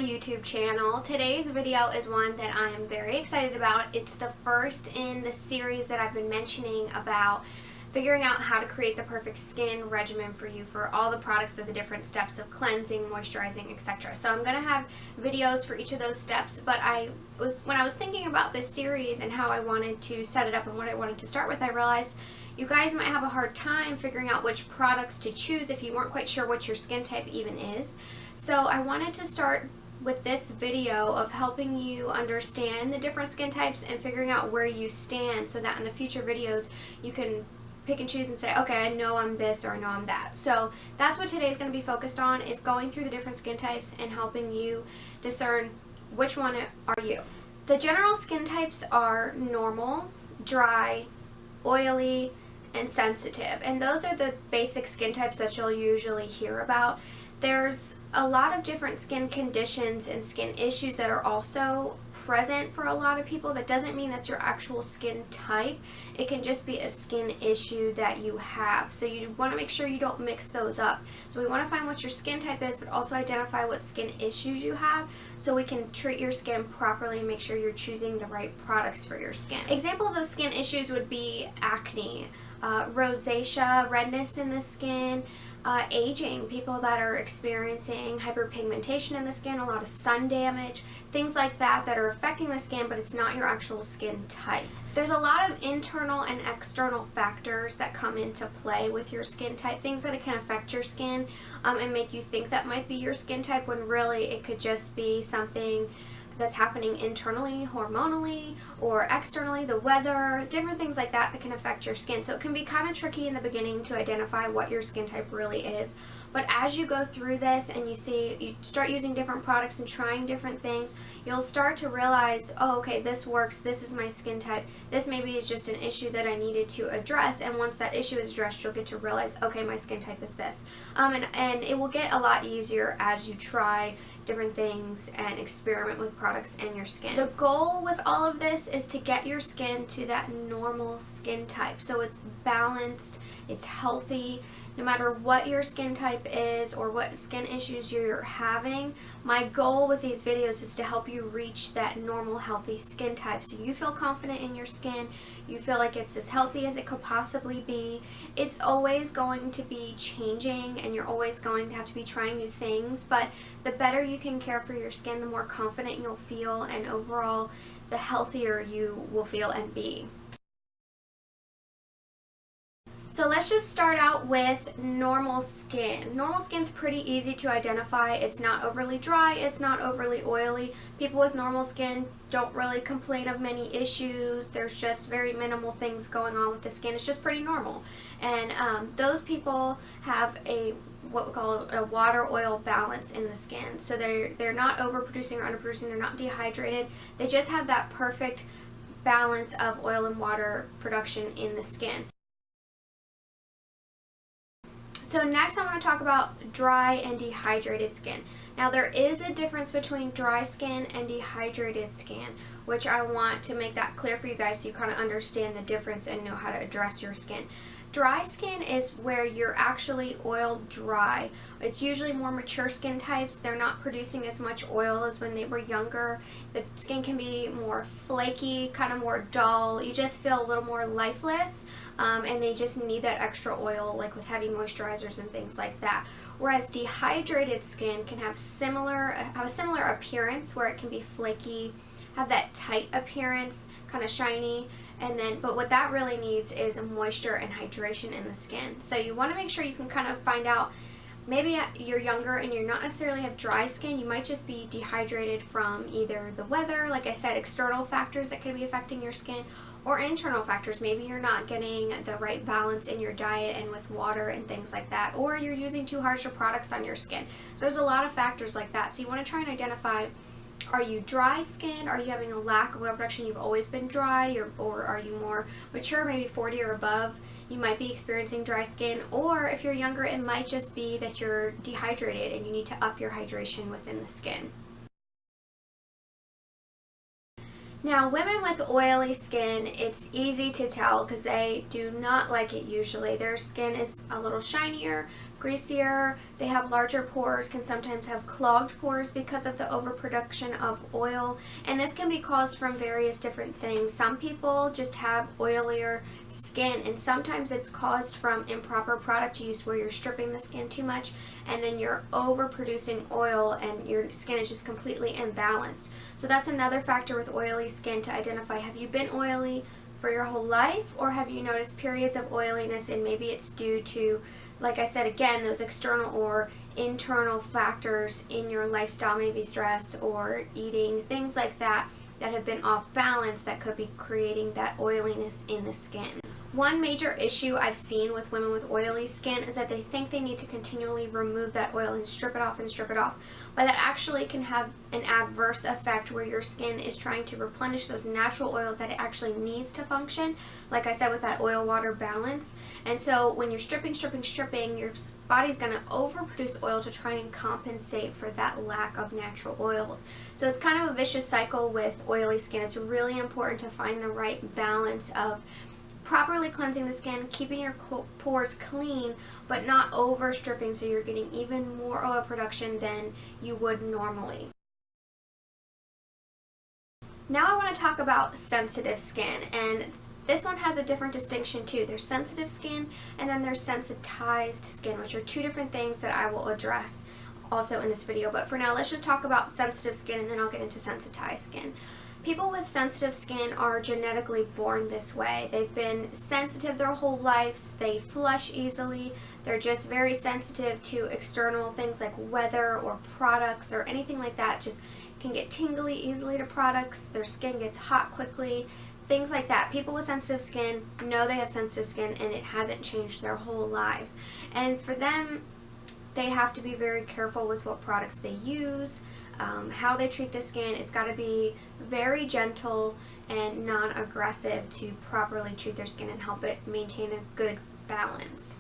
my YouTube channel. Today's video is one that I am very excited about. It's the first in the series that I've been mentioning about figuring out how to create the perfect skin regimen for you for all the products of the different steps of cleansing, moisturizing, etc. So I'm going to have videos for each of those steps, but when I was thinking about this series and how I wanted to set it up and what I wanted to start with, I realized you guys might have a hard time figuring out which products to choose if you weren't quite sure what your skin type even is. So I wanted to start with this video of helping you understand the different skin types and figuring out where you stand so that in the future videos you can pick and choose and say, okay, I know I'm this or I know I'm that. So that's what today's going to be focused on, is going through the different skin types and helping you discern which one are you. The general skin types are normal, dry, oily, and sensitive, and those are the basic skin types that you'll usually hear about. There's a lot of different skin conditions and skin issues that are also present for a lot of people. That doesn't mean that's your actual skin type. It can just be a skin issue that you have. So you want to make sure you don't mix those up. So we want to find what your skin type is, but also identify what skin issues you have so we can treat your skin properly and make sure you're choosing the right products for your skin. Examples of skin issues would be acne, rosacea, redness in the skin, aging, people that are experiencing hyperpigmentation in the skin, a lot of sun damage, things like that that are affecting the skin, but it's not your actual skin type. There's a lot of internal and external factors that come into play with your skin type, things that can affect your skin and make you think that might be your skin type when really it could just be something that's happening internally, hormonally, or externally, the weather, different things like that that can affect your skin. So it can be kind of tricky in the beginning to identify what your skin type really is. But as you go through this and you start using different products and trying different things, you'll start to realize, oh, okay, this works, this is my skin type, this maybe is just an issue that I needed to address, and once that issue is addressed, you'll get to realize, okay, my skin type is this. And it will get a lot easier as you try different things and experiment with products and your skin. The goal with all of this is to get your skin to that normal skin type. So it's balanced, it's healthy, no matter what your skin type is or what skin issues you're having. My goal with these videos is to help you reach that normal, healthy skin type so you feel confident in your skin, you feel like it's as healthy as it could possibly be. It's always going to be changing and you're always going to have to be trying new things, but the better you can care for your skin, the more confident you'll feel, and overall the healthier you will feel and be. So let's just start out with normal skin. Normal skin's pretty easy to identify. It's not overly dry, it's not overly oily. People with normal skin don't really complain of many issues. There's just very minimal things going on with the skin. It's just pretty normal. And those people have what we call a water-oil balance in the skin. So they're not overproducing or underproducing, they're not dehydrated. They just have that perfect balance of oil and water production in the skin. So next I want to talk about dry and dehydrated skin. Now there is a difference between dry skin and dehydrated skin, which I want to make that clear for you guys so you kind of understand the difference and know how to address your skin. Dry skin is where you're actually oil dry. It's usually more mature skin types. They're not producing as much oil as when they were younger. The skin can be more flaky, kind of more dull. You just feel a little more lifeless, and they just need that extra oil, like with heavy moisturizers and things like that. Whereas dehydrated skin can have a similar appearance, where it can be flaky, have that tight appearance, kind of shiny, but what that really needs is moisture and hydration in the skin. So you want to make sure you can kind of find out, maybe you're younger and you're not necessarily have dry skin, you might just be dehydrated from either the weather, like I said, external factors that could be affecting your skin, or internal factors. Maybe you're not getting the right balance in your diet and with water and things like that, or you're using too harsh of products on your skin. So there's a lot of factors like that. So you want to try and identify, are you dry skin? Are you having a lack of oil production? You've always been dry, or are you more mature, maybe 40 or above? You might be experiencing dry skin, or if you're younger, it might just be that you're dehydrated and you need to up your hydration within the skin. Now, women with oily skin, it's easy to tell because they do not like it usually. Their skin is a little shinier, greasier, they have larger pores, can sometimes have clogged pores because of the overproduction of oil, and this can be caused from various different things. Some people just have oilier skin, and sometimes it's caused from improper product use where you're stripping the skin too much and then you're overproducing oil and your skin is just completely imbalanced. So that's another factor with oily skin to identify. Have you been oily for your whole life, or have you noticed periods of oiliness and maybe it's due to, like I said again, those external or internal factors in your lifestyle, maybe stress or eating, things like that that have been off balance that could be creating that oiliness in the skin. One major issue I've seen with women with oily skin is that they think they need to continually remove that oil and strip it off and strip it off, but that actually can have an adverse effect where your skin is trying to replenish those natural oils that it actually needs to function, like I said, with that oil-water balance. And so when you're stripping, your body's going to overproduce oil to try and compensate for that lack of natural oils. So it's kind of a vicious cycle with oily skin. It's really important to find the right balance of properly cleansing the skin, keeping your pores clean, but not over stripping so you're getting even more oil production than you would normally. Now I want to talk about sensitive skin, and this one has a different distinction too. There's sensitive skin and then there's sensitized skin, which are two different things that I will address also in this video. But for now, let's just talk about sensitive skin and then I'll get into sensitized skin. People with sensitive skin are genetically born this way. They've been sensitive their whole lives. They flush easily. They're just very sensitive to external things like weather or products or anything like that. Just can get tingly easily to products. Their skin gets hot quickly. Things like that. People with sensitive skin know they have sensitive skin and it hasn't changed their whole lives. And for them, they have to be very careful with what products they use, how they treat the skin. It's got to be very gentle and non-aggressive to properly treat their skin and help it maintain a good balance.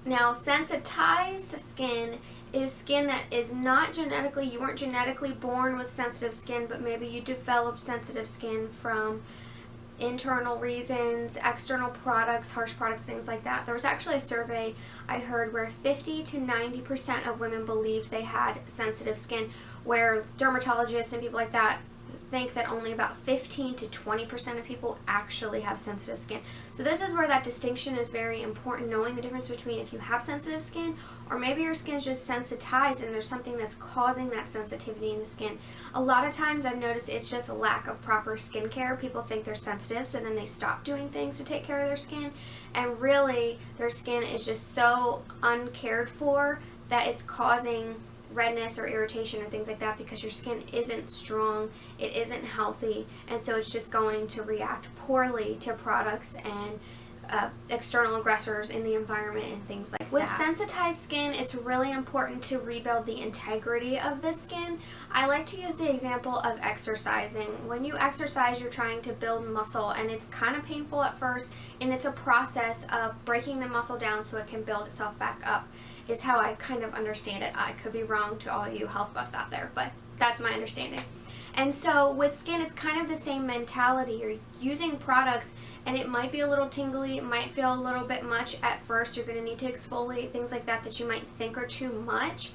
Now, sensitized skin is skin that is not genetically, you weren't genetically born with sensitive skin, but maybe you developed sensitive skin from internal reasons, external products, harsh products, things like that. There was actually a survey I heard where 50 to 90% of women believed they had sensitive skin, where dermatologists and people like that think that only about 15 to 20% of people actually have sensitive skin. So this is where that distinction is very important, knowing the difference between if you have sensitive skin or maybe your skin's just sensitized and there's something that's causing that sensitivity in the skin. A lot of times I've noticed it's just a lack of proper skincare. People think they're sensitive, so then they stop doing things to take care of their skin, and really their skin is just so uncared for that it's causing redness or irritation or things like that because your skin isn't strong, it isn't healthy, and so it's just going to react poorly to products and external aggressors in the environment and things like that. With sensitized skin, it's really important to rebuild the integrity of the skin. I like to use the example of exercising. When you exercise, you're trying to build muscle, and it's kind of painful at first, and it's a process of breaking the muscle down so it can build itself back up, is how I kind of understand it. I could be wrong to all you health buffs out there, but that's my understanding. And so with skin, it's kind of the same mentality. You're using products and it might be a little tingly, it might feel a little bit much at first. You're going to need to exfoliate, things like that that you might think are too much.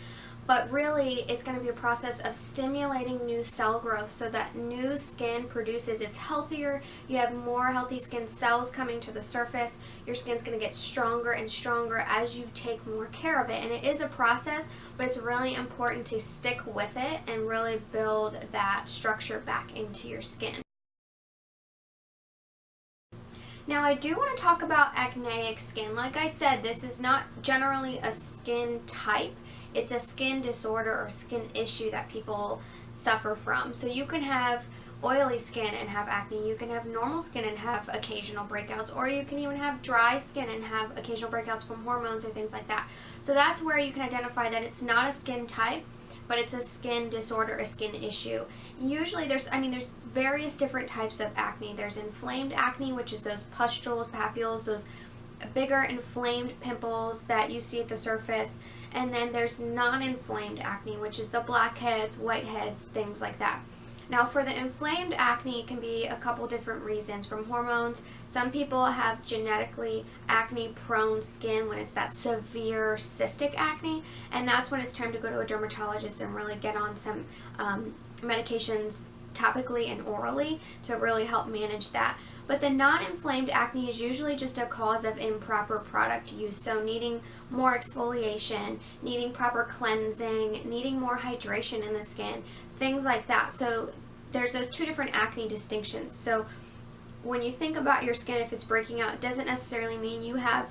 But really, it's going to be a process of stimulating new cell growth so that new skin produces. It's healthier. You have more healthy skin cells coming to the surface. Your skin's going to get stronger and stronger as you take more care of it. And it is a process, but it's really important to stick with it and really build that structure back into your skin. Now, I do want to talk about acneic skin. Like I said, this is not generally a skin type. It's a skin disorder or skin issue that people suffer from. So you can have oily skin and have acne, you can have normal skin and have occasional breakouts, or you can even have dry skin and have occasional breakouts from hormones or things like that. So that's where you can identify that it's not a skin type, but it's a skin disorder, a skin issue. Usually there's various different types of acne. There's inflamed acne, which is those pustules, papules, those bigger inflamed pimples that you see at the surface. And then there's non-inflamed acne, which is the blackheads, whiteheads, things like that. Now for the inflamed acne, it can be a couple different reasons, from hormones. Some people have genetically acne prone skin when it's that severe cystic acne, and that's when it's time to go to a dermatologist and really get on some medications topically and orally to really help manage that. But the non-inflamed acne is usually just a cause of improper product use. So needing more exfoliation, needing proper cleansing, needing more hydration in the skin, things like that. So there's those two different acne distinctions. So when you think about your skin, if it's breaking out, it doesn't necessarily mean you have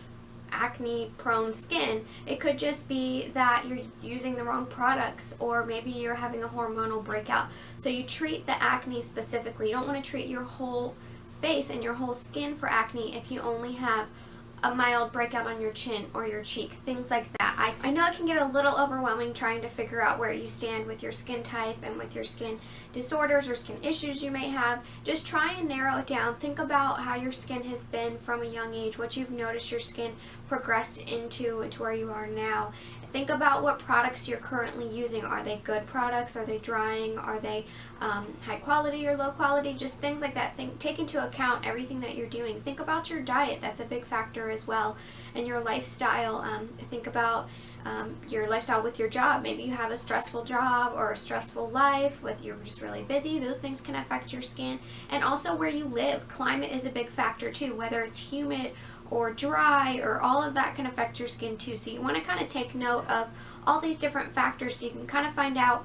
acne prone skin. It could just be that you're using the wrong products, or maybe you're having a hormonal breakout. So you treat the acne specifically. You don't want to treat your whole face and your whole skin for acne if you only have a mild breakout on your chin or your cheek, things like that. I know it can get a little overwhelming trying to figure out where you stand with your skin type and with your skin disorders or skin issues you may have. Just try and narrow it down. Think about how your skin has been from a young age, what you've noticed your skin progressed into to where you are now. Think about what products you're currently using. Are they good products? Are they drying? Are they high quality or low quality? Just things like that. Take into account everything that you're doing. Think about your diet. That's a big factor as well. And your lifestyle. Think about your lifestyle with your job. Maybe you have a stressful job or a stressful life with you're just really busy. Those things can affect your skin. And also where you live. Climate is a big factor too, whether it's humid or dry, or all of that can affect your skin too. So you want to kind of take note of all these different factors so you can kind of find out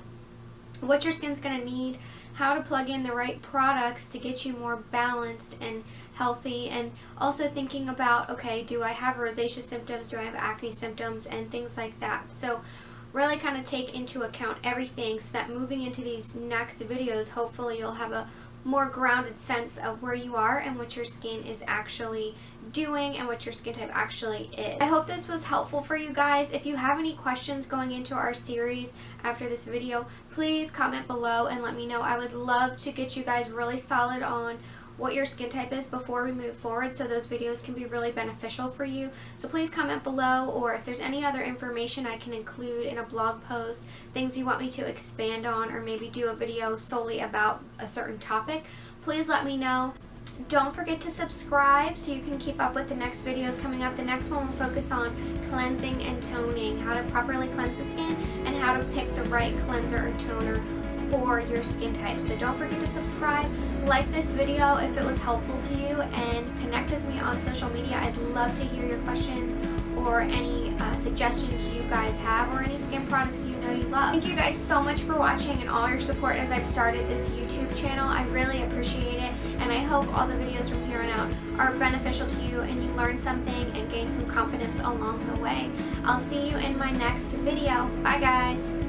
what your skin's going to need, how to plug in the right products to get you more balanced and healthy, and also thinking about, okay, do I have rosacea symptoms, do I have acne symptoms, and things like that. So really kind of take into account everything so that moving into these next videos, hopefully you'll have a more grounded sense of where you are and what your skin is actually doing and what your skin type actually is. I hope this was helpful for you guys. If you have any questions going into our series after this video, please comment below and let me know. I would love to get you guys really solid on what your skin type is before we move forward, so those videos can be really beneficial for you. So please comment below, or if there's any other information I can include in a blog post, things you want me to expand on, or maybe do a video solely about a certain topic, please let me know. Don't forget to subscribe so you can keep up with the next videos coming up. The next one will focus on cleansing and toning, how to properly cleanse the skin, and how to pick the right cleanser or toner for your skin type. So don't forget to subscribe, like this video if it was helpful to you, and connect with me on social media. I'd love to hear your questions or any suggestions you guys have, or any skin products you know you love. Thank you guys so much for watching and all your support as I've started this YouTube channel. I really appreciate it, and I hope all the videos from here on out are beneficial to you and you learn something and gain some confidence along the way. I'll see you in my next video. Bye guys!